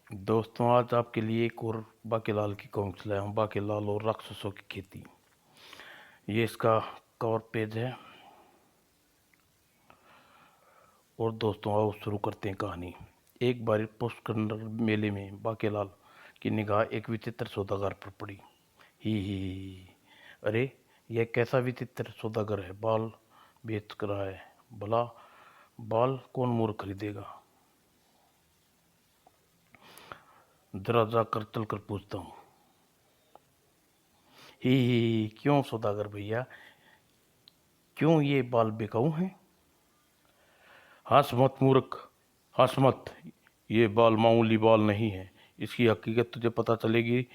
दोस्तों, आज आपके लिए एक और बाकीलाल की कॉमिक्स लाया हूँ। बाकीलाल और राक्षसों की खेती। ये इसका कवर पेज है। और दोस्तों, आओ शुरू करते हैं कहानी। एक बार पुष्कर मेले में बाकीलाल की निगाह एक विचित्र सौदागर पर पड़ी। ही। अरे, यह कैसा विचित्र सौदागर है? बाल बेच कर रहा है। भला बाल कौन मूर्ख खरीदेगा? जरा जाकर चलकर पूछता हूँ। ही, क्यों सौदागर भैया, क्यों ये बाल बिकाऊ हैं? हंस मत मूर्ख, हंस मत। ये बाल मामूली बाल नहीं है। इसकी हकीकत तुझे पता चलेगी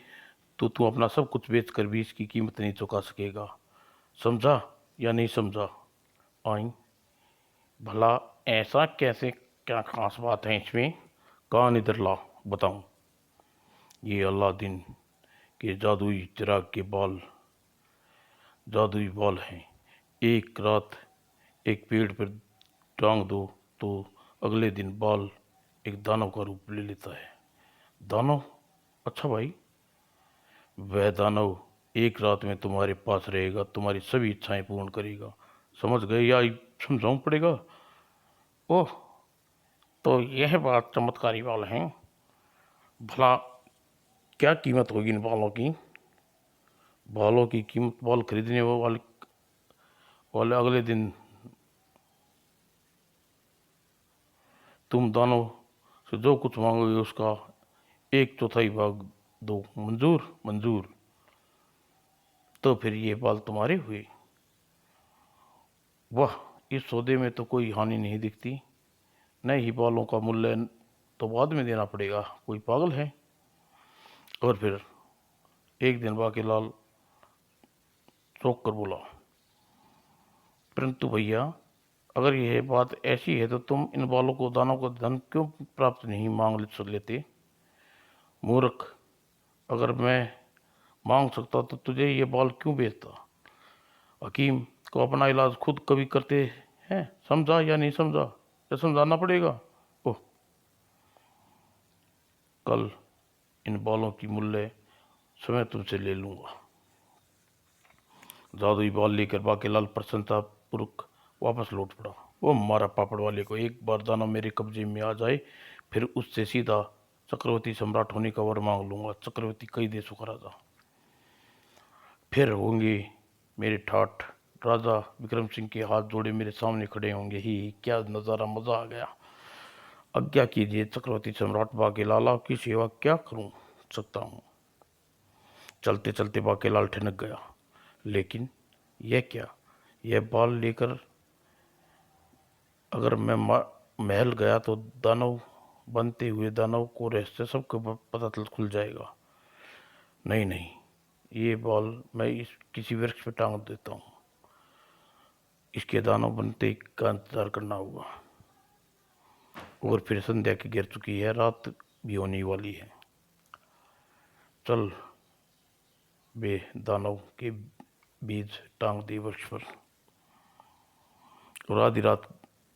तो तू अपना सब कुछ बेच कर भी इसकी कीमत नहीं चुका सकेगा। समझा या नहीं समझा? आई। भला ऐसा कैसे? क्या खास बात है इसमें? कान इधर ला, बताऊं। ये अलादीन के जादुई चिराग के बाल, जादुई बाल हैं। एक रात एक पेड़ पर टांग दो तो अगले दिन बाल एक दानव का रूप ले लेता है। दानव? अच्छा भाई। वह दानव एक रात में तुम्हारे पास रहेगा, तुम्हारी सभी इच्छाएं पूर्ण करेगा। समझ गए या समझाऊं पड़ेगा? ओह, तो यह बात चमत्कारी बाल हैं। भला क्या कीमत होगी इन बालों की? बालों की कीमत बाल खरीदने वाले अगले दिन तुम दानव से जो कुछ मांगोगे उसका एक चौथाई भाग दो। मंजूर? मंजूर। तो फिर ये बाल तुम्हारे हुए। वाह, इस सौदे में तो कोई हानि नहीं दिखती। नए ही बालों का मूल्य तो बाद में देना पड़ेगा। कोई पागल है? और फिर एक दिन बाकीलाल चौंक कर बोला, परंतु भैया, अगर यह बात ऐसी है तो तुम इन बालों को, दानों को धन क्यों प्राप्त नहीं मांग लेते? मूर्ख, अगर मैं मांग सकता तो तुझे ये बाल क्यों बेचता? हकीम को अपना इलाज खुद कभी करते हैं। समझा या नहीं समझा? या समझाना पड़ेगा? ओह, कल इन बालों की मूल्य समय तुमसे ले लूंगा। जादुई बाल लेकर बाकीलाल प्रसन्नतापूर्वक वापस लौट पड़ा। वो मारा पापड़ वाले को, एक बार दाना मेरे कब्जे में आ जाए फिर उससे सीधा चक्रवर्ती सम्राट होने का वर मांग लूंगा। चक्रवर्ती कई देशों का राजा फिर होंगे मेरे ठाठ। राजा विक्रम सिंह के हाथ जोड़े मेरे सामने खड़े होंगे। ही, क्या नज़ारा, मजा आ गया। आज्ञा कीजिए चक्रवर्ती सम्राट, बाकीलाल आपकी सेवा क्या करूं सकता हूं। चलते चलते बाकीलाल ठिनक गया। लेकिन यह क्या? यह बाल लेकर अगर मैं महल गया तो दानव बनते हुए दानव को रहस्य सबको पता चल खुल जाएगा। नहीं नहीं, ये बाल मैं इस किसी वृक्ष पे टांग देता हूँ। इसके दानव बनते का इंतजार करना होगा। और फिर संध्या की गिर चुकी है, रात भी होने वाली है। चल बे, दानव के बीज टांग दिए वृक्ष पर। और आधी रात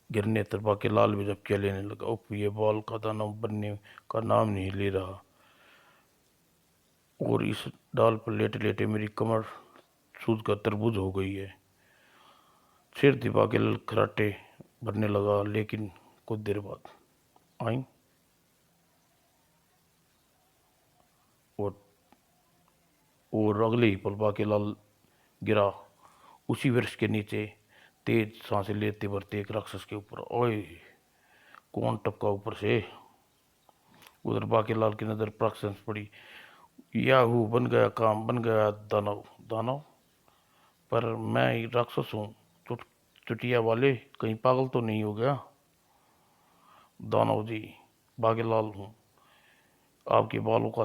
गिरने तर बाकीलाल भी झपकियां लेने लगा। उफ, ये बाल का दानव बनने का नाम नहीं ले रहा। और इस डाल पर लेटे लेटे मेरी कमर सूज कर तरबूज हो गई है। सिर दिबा के खराटे भरने लगा। लेकिन कुछ देर बाद आई और अगले ही पल बाकीलाल गिरा उसी वृक्ष के नीचे, तेज सांसें लेते भरते एक राक्षस के ऊपर। ओए, कौन टपका ऊपर से? उधर बाकीलाल की नजर राक्षस पड़ी। याहू, बन गया काम, बन गया दानव। दानव? पर मैं राक्षस हूँ। चुटिया वाले, कहीं पागल तो नहीं हो गया? दानव जी, बाकीलाल हूँ, आपके बालों का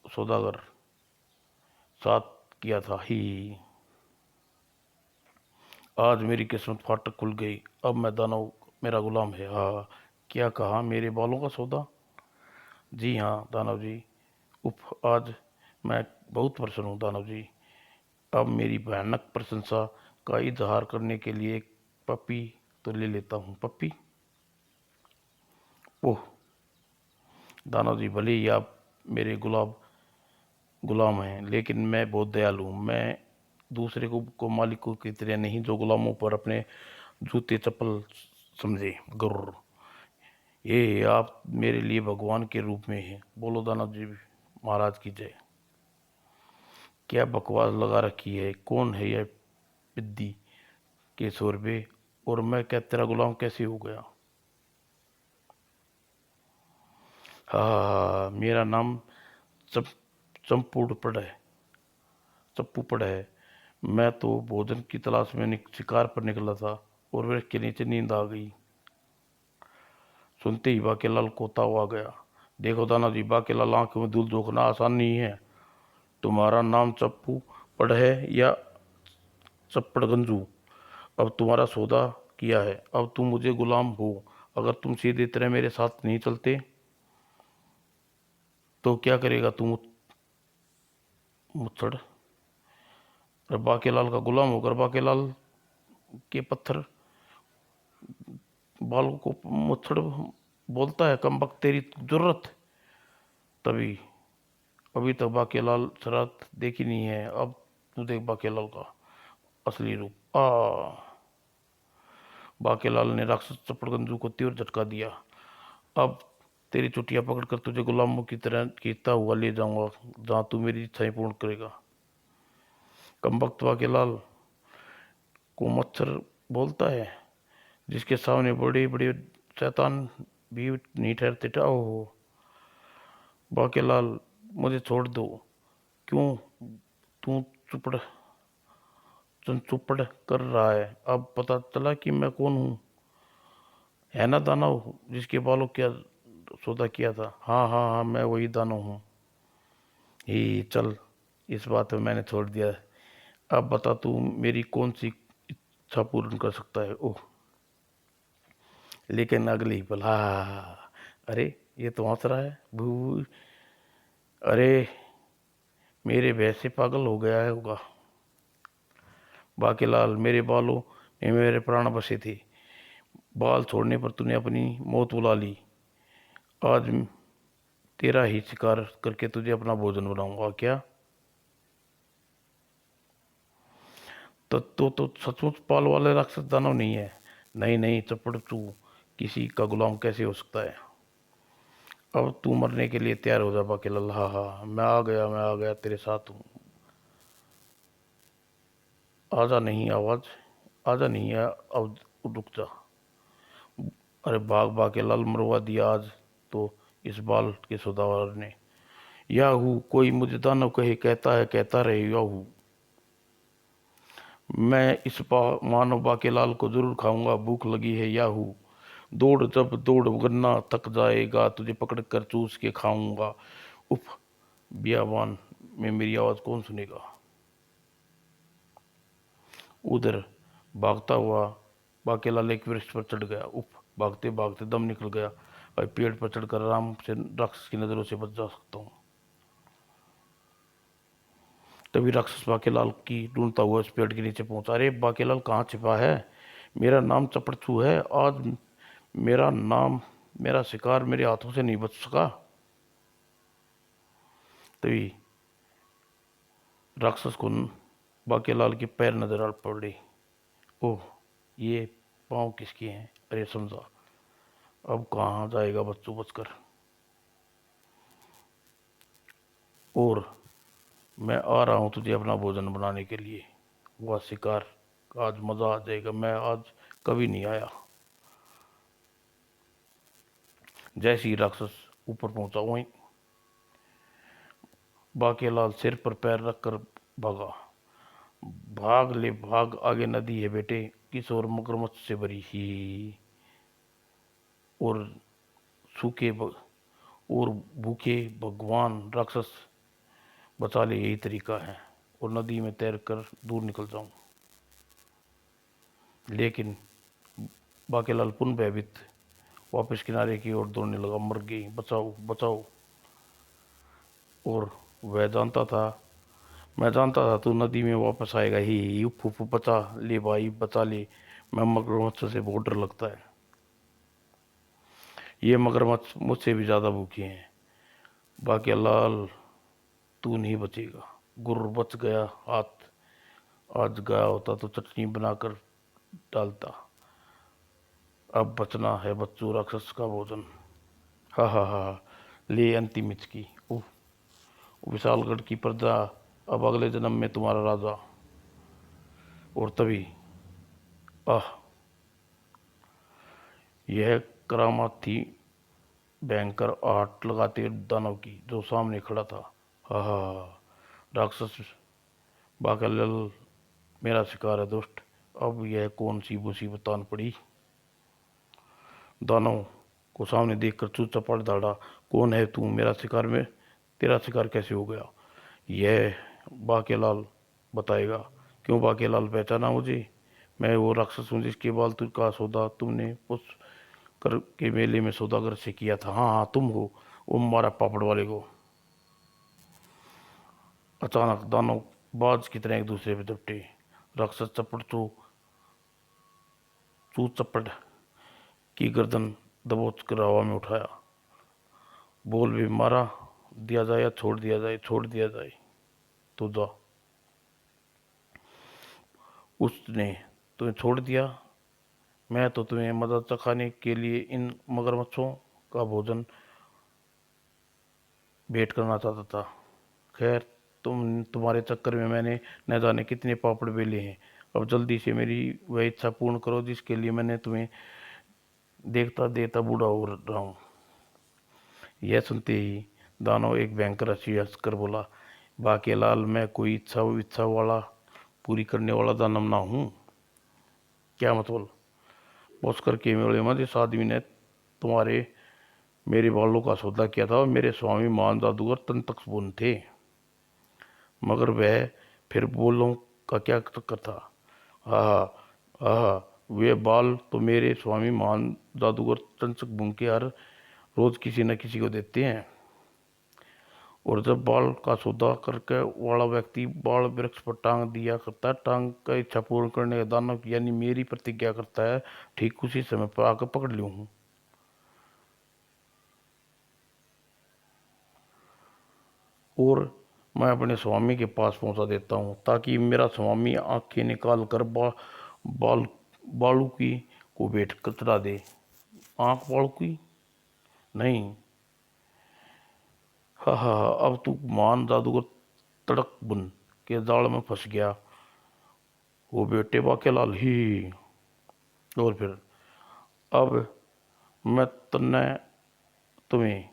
सौदागर साथ किया था। ही, आज मेरी किस्मत फाटक खुल गई। अब मैं दानव मेरा गुलाम है। हाँ, क्या कहा? मेरे बालों का सौदा? जी हाँ दानव जी। उफ, आज मैं बहुत प्रसन्न हूँ दानव जी। अब मेरी भयानक प्रशंसा का इजहार करने के लिए एक पप्पी तो ले लेता हूँ। पप्पी? ओह, दानव जी, भले ही आप मेरे गुलाम हैं, लेकिन मैं बहुत दयालु हूँ। मैं दूसरे को मालिकों की तरह नहीं, जो गुलामों पर अपने जूते चप्पल समझे। गुर्र, ये आप मेरे लिए भगवान के रूप में हैं। बोलो दानव जी महाराज की जय। क्या बकवास लगा रखी है? कौन है यह पिद्दी के 100 रुपये? और मैं क्या तेरा गुलाम कैसे हो गया? हाँ, मेरा नाम चप चंपूपड़ है, चप्पूपड़ है। मैं तो भोजन की तलाश में शिकार पर निकला था और वृक्ष के नीचे नींद आ गई। सुनते ही बाकेलाल कोता हुआ गया। देखो दानाजी, बाकेलाल, आंखों में धूल झोंकना आसान नहीं है। तुम्हारा नाम चप्पू पड़ है या चप्पड़गंजू, अब तुम्हारा सौदा किया है। अब तुम मुझे गुलाम हो। अगर तुम सीधी तरह मेरे साथ नहीं चलते तो क्या करेगा तू मुच्छड़? और बाकेलाल का गुलाम होकर बाकेलाल के पत्थर बालों को मुच्छड़ बोलता है? कम वक्त तेरी जरूरत। तभी अभी तक बाकेलाल शरारत देखी नहीं है, अब तू देख बाकेलाल का असली रूप। बाकेलाल ने राक्षस चपड़गंजू को तीव्र झटका दिया। अब तेरी चुटिया पकड़कर तुझे गुलामों की तरह खींचता हुआ ले जाऊंगा, जहां तू मेरी इच्छाएं पूर्ण करेगा। कमबख्त बाकेलाल को मच्छर बोलता है, जिसके सामने बड़े बड़े शैतान भी नहीं ठहरते। ओहो बाकेलाल, मुझे छोड़ दो। क्यों? तू चुपड़ चुपड़ कर रहा है? अब पता चला कि मैं कौन हूँ, है ना दानव जिसके बालों क्या सौदा किया था? हाँ हाँ हाँ, मैं वही दानव हूँ। ही चल, इस बात में मैंने छोड़ दिया। अब बता तू मेरी कौन सी इच्छा पूर्ण कर सकता है? ओह, लेकिन अगले ही पल, हाँ, अरे ये तो हंस रहा है भू। अरे मेरे भय से पागल हो गया है होगा। बाकीलाल, मेरे बालों में मेरे प्राण बसे थे। बाल छोड़ने पर तूने अपनी मौत बुला ली। आज तेरा ही शिकार करके तुझे अपना भोजन बनाऊंगा। क्या? तो सचमुच पाल वाले राक्षस दानव नहीं है? नहीं नहीं चपड़, तू किसी का गुलाम कैसे हो सकता है? अब तू मरने के लिए तैयार हो जा बाकीलाल। हाँ हाँ, मैं आ गया तेरे साथ हूँ। आजा नहीं आवाज, आजा नहीं है, अब रुक जा। अरे भाग बाकीलाल, मरवा दिया आज तो इस बाल के सौदागर ने। याहू, कोई मुझे दानव कहे, कहता है कहता रहे याहू। मैं इस मानव बाकेलाल को जरूर खाऊंगा, भूख लगी है याहू। दौड़ जब दौड़ गन्ना थक जाएगा, तुझे पकड़ कर चूस के खाऊंगा। उफ, बियावान में मेरी आवाज कौन सुनेगा? उधर भागता हुआ बाकेलाल एक वृक्ष पर चढ़ गया। उफ, भागते भागते दम निकल गया। और पेड़ पर चढ़कर आराम से राक्षस की नजरों से बच जा सकता हूँ। तभी राक्षस बाकेलाल की ढूंढता हुआ उस पेड़ के नीचे पहुंचा। अरे बाकेलाल, कहाँ छिपा है? मेरा नाम चपड़चू है। आज मेरा शिकार मेरे हाथों से नहीं बच सका। तभी राक्षस को बाकेलाल के पैर नजर आ पड़े। ओह, ये पाँव किसके हैं? अरे समझा, अब कहाँ जाएगा बच्चों बचकर। और मैं आ रहा हूँ तुझे अपना भोजन बनाने के लिए। वह शिकार, आज मजा आ जाएगा। मैं आज कभी नहीं आया। जैसे ही राक्षस ऊपर पहुंचा, वहीं बाकेलाल सिर पर पैर रखकर भागा। भाग ले भाग, आगे नदी है बेटे, किस और मगरमच्छ से भरी ही। और सूखे और भूखे भगवान राक्षस बचा ले, यही तरीका है। और नदी में तैर कर दूर निकल जाऊं। लेकिन बाकेलाल पुनः भयभीत वापस किनारे की ओर दौड़ने लगा। मर गई, बचाओ बचाओ। और वह जानता था, मैं जानता था तू नदी में वापस आएगा ही। उफ उफ, बचा ले भाई बचा ले। मैं मगरमच्छ से बहुत डर लगता है। ये मगरमच्छ मुझसे भी ज्यादा भूखे हैं। बाकी लाल तू नहीं बचेगा। गुर्र बच गया हाथ, आज गया होता तो चटनी बनाकर डालता। अब बचना है बच्चों राक्षस का भोजन। हा हा हा हा। ले अंतिम हिचकी। उह, विशालगढ़ की प्रजा, अब अगले जन्म में तुम्हारा राजा। और तभी आह, यह करामात थी भयंकर आहट लगाते दानव की, जो सामने खड़ा था। हा हा हा। राक्षस बाकल, मेरा शिकार है दुष्ट, अब यह कौन सी मुसीबत आन पड़ी। दानव को सामने देखकर चूचा पड़ दौड़ा। कौन है तू, मेरा शिकार में तेरा शिकार कैसे हो गया। यह बाकेलाल बताएगा। क्यों बाकेलाल, पहचाना मुझे? मैं वो राक्षस हूँ जिसके बाल का सौदा तुमने उस कर के मेले में सौदागर से किया था। हाँ हाँ, तुम हो, वो मारा पापड़ वाले को। अचानक दानव बाज की तरह एक दूसरे पे झपटे। राक्षस चू चप्पड़ की गर्दन दबोच कर हवा में उठाया। बोल भी, मारा दिया जाए या छोड़ दिया जाए? छोड़ दिया जाए तो जा। उसने तुम्हें छोड़ दिया? मैं तो तुम्हें मदद चखाने के लिए इन मगरमच्छों का भोजन भेंट करना चाहता था। खैर, तुम्हारे चक्कर में मैंने न जाने कितने पापड़ बेले हैं। अब जल्दी से मेरी वह इच्छा पूर्ण करो जिसके लिए मैंने तुम्हें देखता देता बूढ़ा हो रहा हूँ। यह सुनते ही दानव एक भयंकर हंसी हंसकर बोला, बाकेलाल, मैं कोई इच्छा इच्छा वाला पूरी करने वाला दानव ना हूँ। क्या मतलब? पुष्कर के मेले में जिस आदमी ने तुम्हारे मेरे बालों का सौदा किया था, और मेरे स्वामी महान जादूगर तंत्रबुन थे। मगर वह फिर बोलों का क्या चक्कर था? आह आह, वे बाल तो मेरे स्वामी महान जादूगर तंत्रक बुन के हर रोज किसी न किसी को देते हैं। और जब बाल का सौदा करके वाला व्यक्ति बाल वृक्ष पर टांग दिया करता है, टांग का इच्छा पूर्ण करने का दानव यानी मेरी प्रतिज्ञा करता है, ठीक उसी समय पर आकर पकड़ लूँ हूँ। और मैं अपने स्वामी के पास पहुंचा देता हूँ, ताकि मेरा स्वामी आंखें निकाल कर बाल बालू की को बेट कतरा दे। आंख बालू की नहीं। हा हा हा, अब तू मान जादूगर तड़क बुन के जाल में फंस गया वो बेटे बाकेलाल ही। और फिर अब मैं तन्ने तुम्हें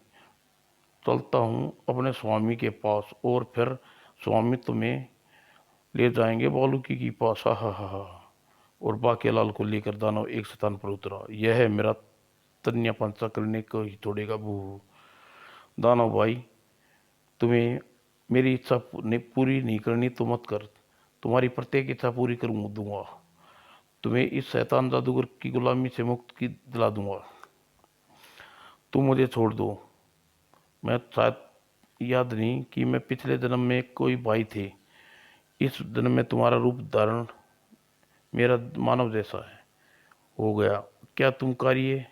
चलता हूँ अपने स्वामी के पास, और फिर स्वामी तुम्हें ले जाएंगे बालूकी के पास। हा हा हा हा। और बाकेलाल को लेकर दानव एक स्थान पर उतरा। यह है मेरा तन्या पंचा करने को ही छोड़ेगा बू। दानव भाई, तुम्हें मेरी इच्छा पूरी नहीं करनी तो मत कर, तुम्हारी प्रत्येक इच्छा पूरी कर दूंगा। तुम्हें इस शैतान जादूगर की गुलामी से मुक्त की दिला दूंगा। तुम मुझे छोड़ दो। मैं शायद याद नहीं कि मैं पिछले जन्म में कोई भाई थे। इस जन्म में तुम्हारा रूप धारण मेरा मानव जैसा है हो गया। क्या तुम कार्य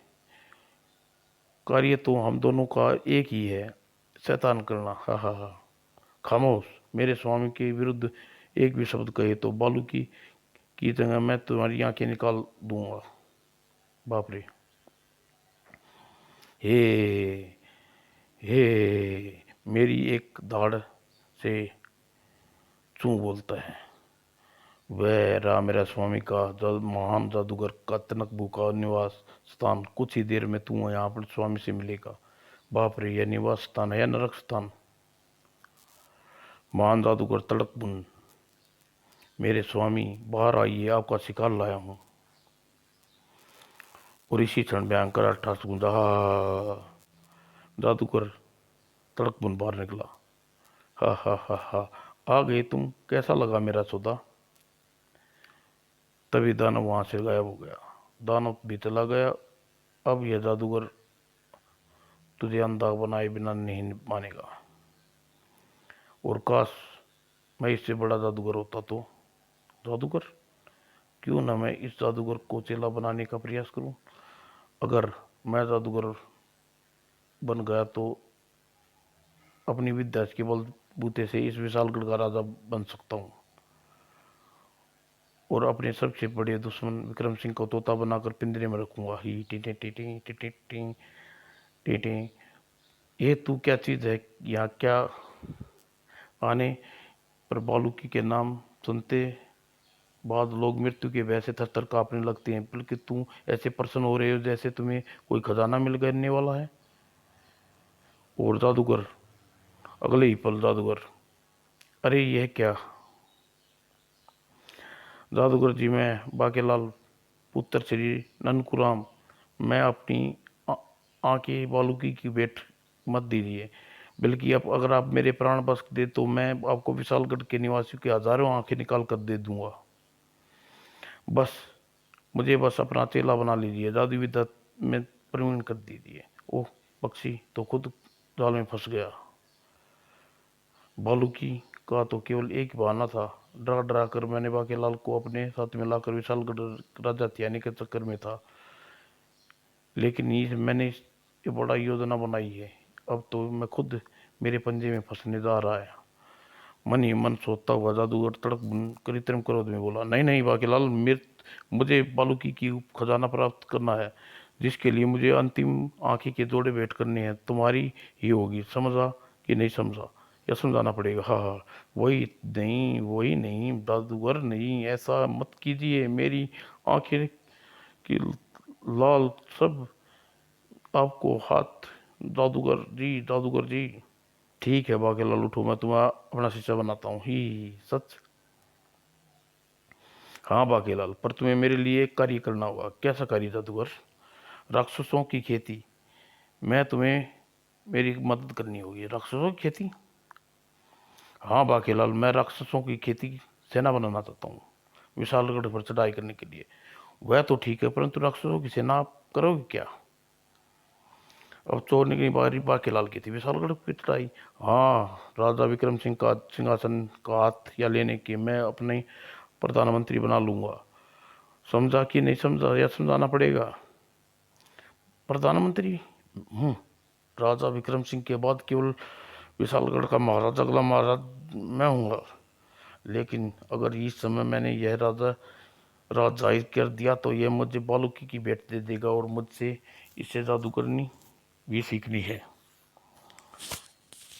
कार्य तो हम दोनों का एक ही है, शैतान करना। हा हा हा। खामोश, मेरे स्वामी के विरुद्ध एक भी शब्द कहे तो बालू की जगह मैं तुम्हारी आंखें निकाल दूंगा। बाप रे। हे हे, मेरी एक दाढ़ से चू बोलता है। वह रहा मेरा स्वामी का महान जादूगर का तनकबू का निवास स्थान। कुछ ही देर में तू यहाँ पर स्वामी से मिलेगा। बाप रे, यह निवास स्थान है या नरक स्थान? महान जादूगर तड़क बुन, मेरे स्वामी बाहर आइए, आपका शिकार लाया हूँ। और इसी क्षण भयंकर अट्ठास गूंजा। जादूगर तड़क बुन बाहर निकला। हा हा हा हा, आ गए तुम, कैसा लगा मेरा सौदा? तभी दानव वहां से गायब हो गया। दानव भी चला गया। अब यह जादूगर तुझे अंधा बनाए बिना नहीं मानेगा। और काश मैं इससे बड़ा जादूगर होता तो। जादूगर? क्यों ना मैं इस जादूगर को चेला बनाने का प्रयास करूं। अगर मैं जादूगर बन गया तो अपनी विद्या के बलबूते से इस विशालगढ़ का राजा बन सकता हूँ और अपने सबसे बड़े दुश्मन विक्रम सिंह को तोता बनाकर पिंजरे में रखूंगा। ही टी टी टी टी टी टी टी टी टी। ये तू क्या चीज है यहाँ क्या आने पर बालूकी के नाम सुनते बाद लोग मृत्यु के भय से थरथर कांपने लगते हैं, बल्कि तुम ऐसे प्रसन्न हो रहे हो जैसे तुम्हें कोई खजाना मिल गने वाला है। और जादूगर अगले ही पल जादूगर, अरे यह क्या। जादूगर जी, मैं बाकेलाल पुत्र श्री ननकुराम, मैं अपनी आंखें बालूकी की भेंट मत दीजिए, बल्कि अब अगर आप मेरे प्राण बख्श दे तो मैं आपको विशालगढ़ के निवासियों की हजारों आंखें निकाल कर दे दूंगा। बस मुझे बस अपना चेला बना लीजिए, जादू विद्या में प्रवीण कर दीजिए। ओह, पक्षी तो खुद जाल में फंस गया। बालूकी का तो केवल एक ही बहाना था, डरा डरा कर मैंने बाकेलाल को अपने साथ में लाकर विशालगढ़ राजा त्यानी के चक्कर में था, लेकिन ये मैंने ये बड़ा योजना बनाई है। अब तो मैं खुद मेरे पंजे में फंसने जा रहा है। मन ही मन सोचता हुआ जादूगर तड़क कर इतने क्रोध में बोला, नहीं नहीं बाकीलाल, मुझे बालूकी की खजाना प्राप्त करना है, जिसके लिए मुझे अंतिम आंखें के जोड़े भेंट करने हैं। तुम्हारी ही होगी, समझा कि नहीं समझा, या समझाना पड़ेगा। हाँ हाँ, वही नहीं जादूगर नहीं, ऐसा मत कीजिए, मेरी आंखें की लाल सब आपको हाथ। जादूगर जी। ठीक है बाकीलाल, उठो, मैं तुम्हें अपना शिष्य बनाता हूँ। ही सच। हाँ बाकीलाल, पर तुम्हें मेरे लिए एक कार्य करना होगा। कैसा कार्य जादूगर? राक्षसों की खेती। मैं तुम्हें मेरी मदद करनी होगी। राक्षसों की खेती? हाँ बाकीलाल, मैं राक्षसों की खेती सेना बनाना चाहता हूँ विशालगढ़ पर चढ़ाई करने के लिए। वह तो ठीक है, परंतु राक्षसों की सेना आप करोगे क्या? अब चोरने की बारी बाकीलाल की थी। विशालगढ़ की चढ़ाई? हाँ, राजा विक्रम सिंह का सिंहासन का हाथ या लेने के मैं अपने प्रधानमंत्री बना लूंगा। समझा कि नहीं समझा, या समझाना पड़ेगा? प्रधानमंत्री? हम्म, राजा विक्रम सिंह के बाद केवल विशालगढ़ का महाराज, अगला महाराज मैं हूँगा। लेकिन अगर इस समय मैंने यह राज जाहिर कर दिया तो यह मुझे बालूकी की भेंट दे देगा और मुझसे इससे जादू करनी भी सीखनी है।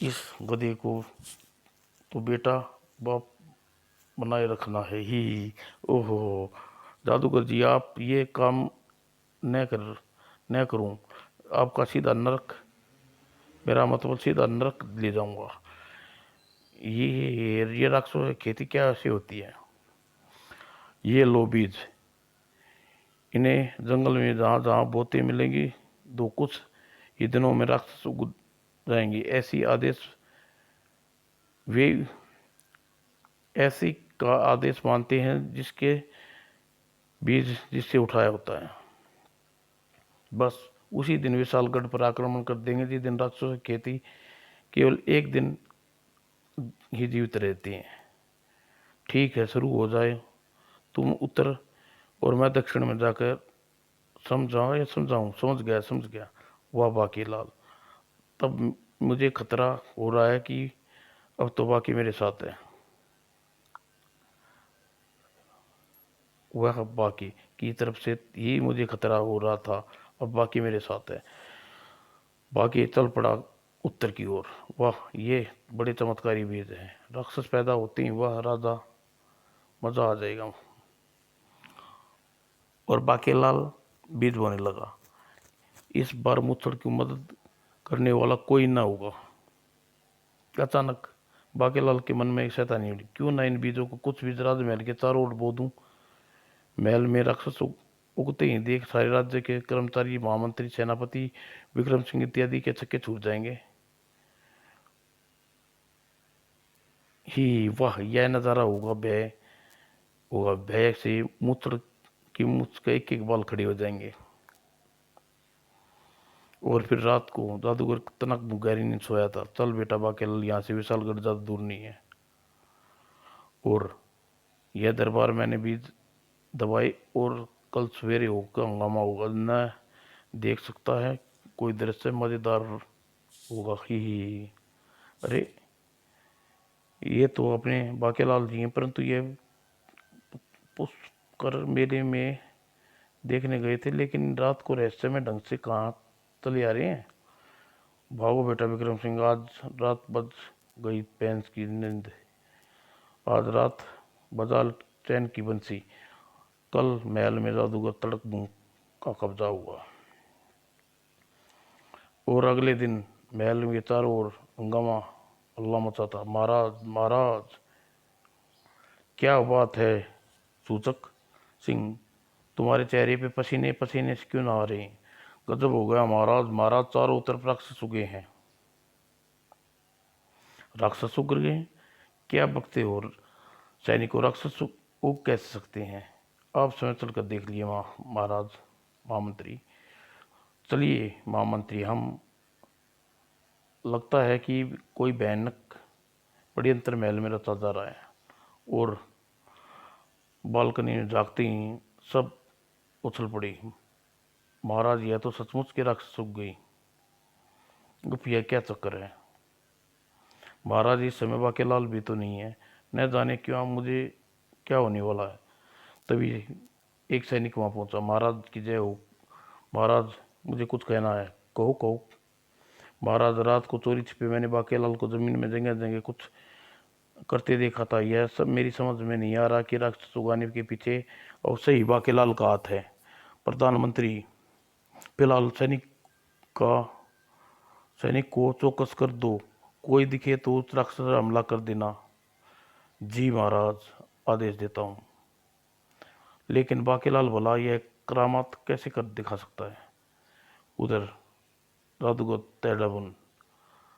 इस गधे को तो बेटा बाप बनाए रखना है ही। ओहो, जादूगर जी, आप ये काम न कर न करूं, आपका सीधा नरक, मेरा मतलब सीधा नरक ले जाऊंगा। ये राक्षसों की खेती क्या ऐसी होती है? ये लो बीज, इन्हें जंगल में जहाँ जहाँ बोते मिलेंगी, दो कुछ ही दिनों में राक्षस उग जाएंगे। वे ऐसी का आदेश मानते हैं जिसके बीज जिससे उठाया होता है। बस उसी दिन विशालगढ़ पर आक्रमण कर देंगे जिस दिन राक्षसों की खेती केवल एक दिन ही जीवित रहती हैं। ठीक है, शुरू हो जाए। तुम उत्तर और मैं दक्षिण में जाकर समझाओ या समझाऊं? समझ गया। वाह बाकीलाल, तब मुझे खतरा हो रहा है कि अब तो बाकी मेरे साथ है। वह बाकी की तरफ से ही मुझे खतरा हो रहा था, अब बाकी मेरे साथ है। बाकी चल पड़ा उत्तर की ओर। वाह, ये बड़े चमत्कारी बीज हैं। राक्षस पैदा होते ही वह राजा, मजा आ जाएगा। और बाकीलाल बीज बोने लगा, इस बार मुच्छड़ की मदद करने वाला कोई ना होगा। अचानक बाकीलाल के मन में एक शैतानी उठी, क्यों ना इन बीजों को कुछ बीज राजमहल के चारों ओर बो दूं। महल में राक्षस उगते ही देख सारे राज्य के कर्मचारी, महामंत्री, सेनापति विक्रम सिंह इत्यादि के छक्के छूट जाएंगे। ही वाह, यह नजारा होगा भय से मूत्र की मुझ के एक एक बाल खड़े हो जाएंगे। और फिर रात को जादूगर तनक गहरी नींद सोया था। चल बेटा बाकेलाल, यहाँ से विशालगढ़ ज्यादा दूर नहीं है। और यह दरबार मैंने भी दवाई, और कल सवेरे होकर हंगामा होगा न, देख सकता है कोई दृश्य मजेदार होगा। ही अरे ये तो अपने बाकेलाल जी हैं, परंतु ये पुष्कर मेले में देखने गए थे, लेकिन रात को रहस्य में ढंग से कहाँ चले आ रहे हैं। भागो बेटा विक्रम सिंह, आज रात बज गई पैंस की नींद, आज रात बजा चैन की बंसी, कल महल में जादूगर तड़क बूं का कब्जा हुआ। और अगले दिन महल में चारों ओर हंगामा हल्ला मचा था। महाराज महाराज, क्या बात है सूचक सिंह, तुम्हारे चेहरे पे पसीने पसीने से क्यों ना आ रहे हैं? गजब हो गया महाराज, महाराज चारों तरफ राक्षस उगे हैं। राक्षस उग गए? क्या बकते हो सैनिकों, राक्षस उग कैसे सकते हैं? आप स्वयं चलकर देख लिए महाराज महामंत्री। चलिए महामंत्री, हम लगता है कि कोई भयानक षड्यंत्र महल में रचा जा रहा है। और बालकनी में जागते ही सब उछल पड़ी। महाराज यह तो सचमुच के राक्षस उग गई। गुफिया क्या चक्कर है? महाराज इस समय बाकेलाल भी तो नहीं है, न जाने क्यों मुझे क्या होने वाला है। तभी एक सैनिक वहां पहुंचा। महाराज की जय हो। महाराज मुझे कुछ कहना है। कहो कहो। महाराज रात को चोरी छिपे मैंने बाकेलाल को जमीन में जगह जगह कुछ करते देखा था। यह सब मेरी समझ में नहीं आ रहा कि राक्षस उगाने के पीछे अवश्य ही बाकेलाल का हाथ है। प्रधानमंत्री, फिलहाल सैनिक को चौकस कर दो, कोई दिखे तो उस राक्षस पर हमला कर देना। जी महाराज, आदेश देता हूँ। लेकिन बाकेलाल भला यह करामात कैसे कर दिखा सकता है? उधर जादूगर तैडबन,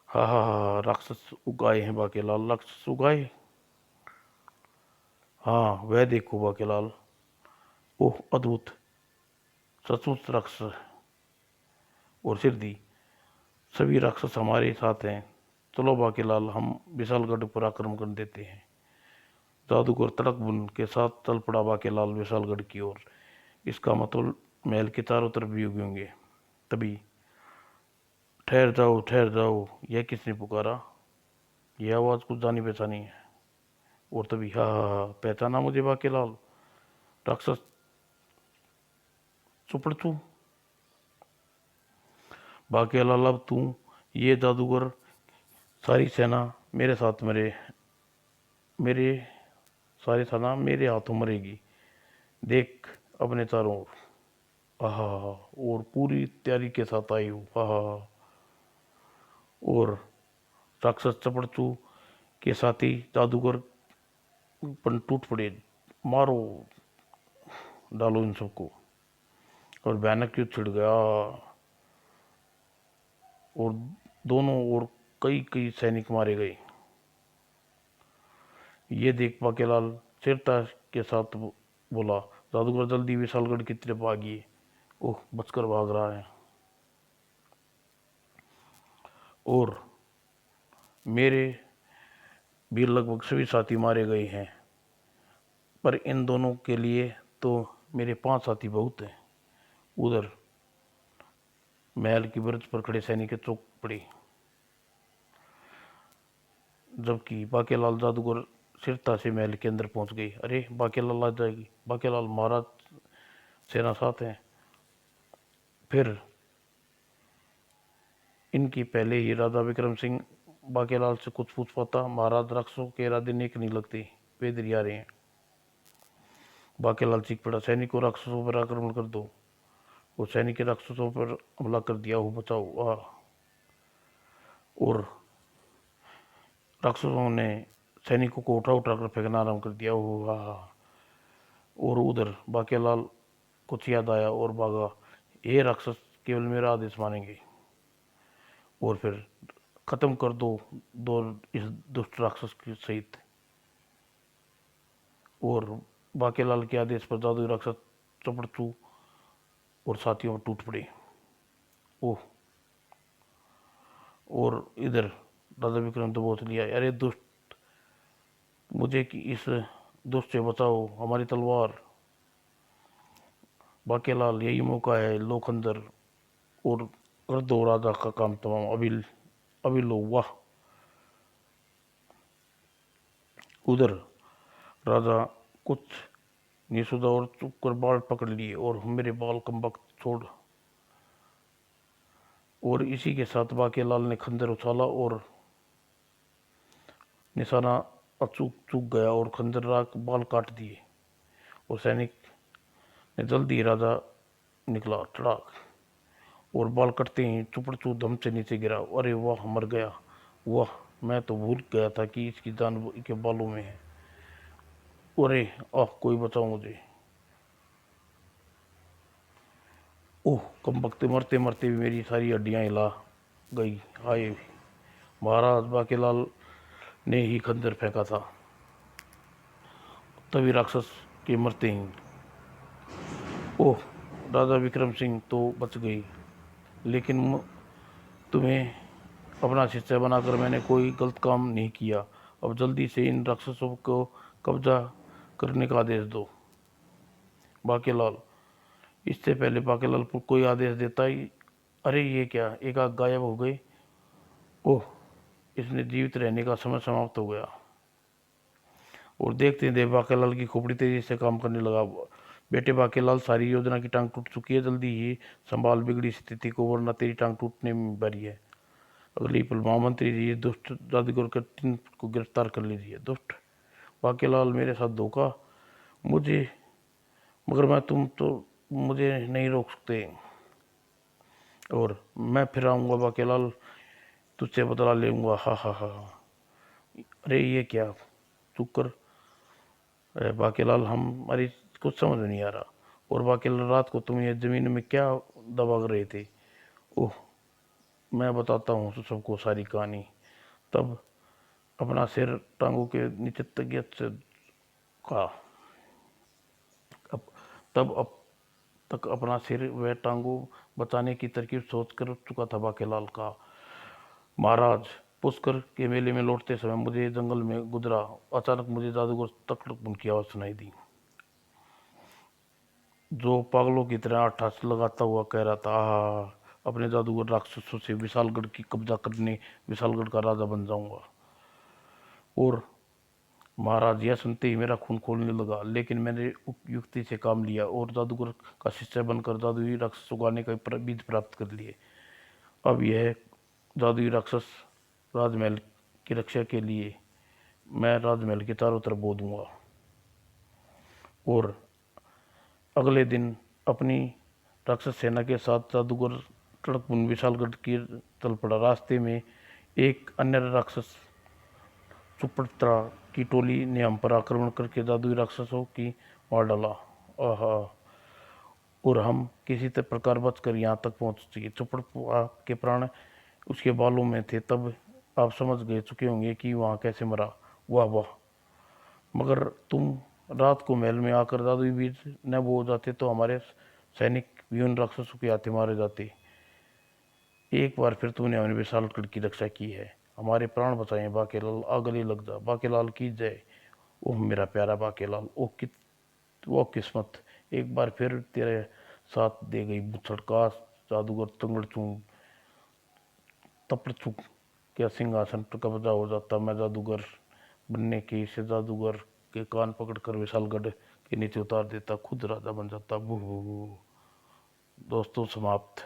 हा, राक्षस उगाए हैं बाकेलाल, राक्षस उगाए। हाँ वह देखो बाकेलाल, ओह अद्भुत, सचमुच राक्षस। और सिद्धि, सभी राक्षस हमारे साथ हैं। चलो बाकेलाल, हम विशालगढ़ पर आक्रमण कर देते हैं। जादूगर तड़क बुन के साथ चल पड़ा बाकेलाल विशालगढ़ की ओर। इसका मतलब महल के चारों तरफ भी उगे होंगे। तभी ठहर जाओ, यह किसने पुकारा? यह आवाज कुछ जानी पहचानी है। और तभी हा, पहचाना मुझे बाकेलाल, राक्षस चुपड़चू। बाकेलाल अब तू ये जादूगर सारी सेना मेरे साथ मरे, मेरे सारी सेना मेरे हाथों मरेगी। देख अपने चारों ओर, आहा, और पूरी तैयारी के साथ आई हूँ, आहा। और राक्षस चपड़चू के साथी जादूगर पर टूट पड़े। मारो, डालो इन सबको। और भयानक युद्ध छिड़ गया। और दोनों ओर कई कई सैनिक मारे गए। ये देख बाकेलाल स्थिरता के साथ बोला, जादूगर जल्दी विशालगढ़ की तरफ भागिए। ओह, बचकर भाग रहा है। और मेरे भी लगभग सभी साथी मारे गए हैं, पर इन दोनों के लिए तो मेरे 5 साथी बहुत हैं। उधर महल की ब्रज पर खड़े सैनिक चौंक पड़े, जबकि बाकेलाल जादूगर स्थिरता से महल के अंदर पहुंच गई। अरे बाकेलाल आ जाएगी, बाकेलाल महाराज सेना साथ हैं। फिर इनकी पहले ही राजा विक्रम सिंह बाकेलाल से कुछ पूछ पाता। महाराज राक्षसों के इरादे नेक नहीं लगते, वे इधर आ रहे हैं। बाकेलाल चीख पड़ा, सैनिकों राक्षसों पर आक्रमण कर दो। वो सैनिक राक्षसों पर हमला कर दिया, हो बचाओ। और राक्षसों ने सैनिकों को उठा उठा कर फेंकना आरम्भ कर दिया, हो। और उधर बाकेलाल कुछ याद आया और भागा। ये राक्षस केवल मेरा आदेश मानेंगे, और फिर खत्म कर दो इस दुष्ट राक्षस के सहित। और बाकेलाल के आदेश पर जादू राक्षस चपड़चू और साथियों पर टूट पड़े। ओह, और इधर राजा विक्रम तो बहुत लिया, अरे दुष्ट, मुझे कि इस दुष्ट से बचाओ, हमारी तलवार। बाकेलाल, यही मौका है, लो खंजर और कर दो राजा का काम तमाम। अभी लो, वाह। उधर राजा कुछ निसुदा और चुप कर बाल पकड़ लिए और मेरे बाल कमबख्त छोड़। और इसी के साथ बाकेलाल ने खंजर उछाला और निशाना अचूक चूक गया और खंजर राख बाल काट दिए। और सैनिक ने जल्दी राजा निकला चढ़ाक और बाल कटते ही चुपड़चू दम से नीचे गिरा। अरे वाह, मर गया। वाह, मैं तो भूल गया था कि इसकी जान के बालों में है। अरे आह, कोई बचाओ मुझे। ओह, कमबख्त, मरते मरते भी मेरी सारी हड्डियां हिला गई। हाय, महाराज बाकेलाल ने ही खंजर फेंका था। तभी राक्षस के मरते ही ओह, राजा विक्रम सिंह तो बच गई, लेकिन तुम्हें अपना शिष्य बनाकर मैंने कोई गलत काम नहीं किया। अब जल्दी से इन राक्षसों को कब्जा करने का आदेश दो। बाकेलाल। इससे पहले बाकेलाल को कोई आदेश देता ही अरे ये क्या, एक आग गायब हो गई। ओह, इसने जीवित रहने का समय समाप्त हो गया। और देखते देख बाकेलाल की खोपड़ी तेजी से काम करने लगा। बेटे बाकेलाल, सारी योजना की टांग टूट चुकी है, जल्दी ही संभाल बिगड़ी स्थिति को, वरना तेरी टांग टूटने में बारी है। अगली पल महामंत्री जी दुष्ट जादूगर के 3 को गिरफ्तार कर लीजिए। दुष्ट बाकेलाल, मेरे साथ धोखा, मुझे मगर मैं तुम तो मुझे नहीं रोक सकते। और मैं फिर आऊँगा बाकेलाल, तुझसे बदला लेऊंगा। हा हा हा। अरे ये क्या, चुप कर। अरे बाकेलाल, हमारी कुछ समझ में नहीं आ रहा। और बाकेलाल, रात को तुम ये जमीन में क्या दबा रहे थे? ओह, मैं बताता हूँ तो सबको सारी कहानी। तब अपना सिर टांगों के नीचे तगियत से का अब तब अब तक अपना सिर व टांगों बचाने की तरकीब सोच कर चुका था बाकेलाल का। महाराज, पुष्कर के मेले में लौटते समय मुझे जंगल में गुजरा, अचानक मुझे जादूगर तकड़क की आवाज सुनाई दी, जो पागलों की तरह आठास लगाता हुआ कह रहा था, अपने जादूगर राक्षसों से विशालगढ़ की कब्जा करने विशालगढ़ का राजा बन जाऊंगा। और महाराज, यह सुनते ही मेरा खून खोलने लगा, लेकिन मैंने युक्ति से काम लिया और जादूगर का शिष्य बनकर जादुई राक्षस उगाने का बीज प्राप्त कर लिए। अब यह जादुई राक्षस राजमहल की रक्षा के लिए मैं राजमहल के चारों तरफ बो दूंगा। और अगले दिन अपनी राक्षस सेना के साथ जादूगर तड़कपुन विशालगढ़ की चल पड़ा। रास्ते में एक अन्य राक्षस सुपत्रा की टोली ने हम पर आक्रमण करके जादुई राक्षसों की मार डाला। आहा, और हम किसी प्रकार बचकर यहाँ तक पहुँच चुके। चुपड़पुआ के प्राण उसके बालों में थे। तब आप समझ गए चुके होंगे कि वहाँ कैसे मरा। वाह वाह, मगर तुम रात को महल में आकर जादुई बीज न बो जाते तो हमारे सैनिक भी उन राक्षसों के हाथे मारे जाते। एक बार फिर तूने हमारे विशालगढ़ की रक्षा की है, हमारे प्राण बचाए। बाकेलाल, आ गले लग जा। बाकेलाल की जय। ओह मेरा प्यारा बाकेलाल, वो किस्मत एक बार फिर तेरे साथ दे गई। बुछड़का जादूगर तंगड़चू तपड़चू क्या सिंहासन पर कब्जा हो जाता। मैं जादूगर बनने के इसे जादूगर के कान पकड़कर विशालगढ़ के नीचे उतार देता, खुद राजा बन जाता। दोस्तों, समाप्त।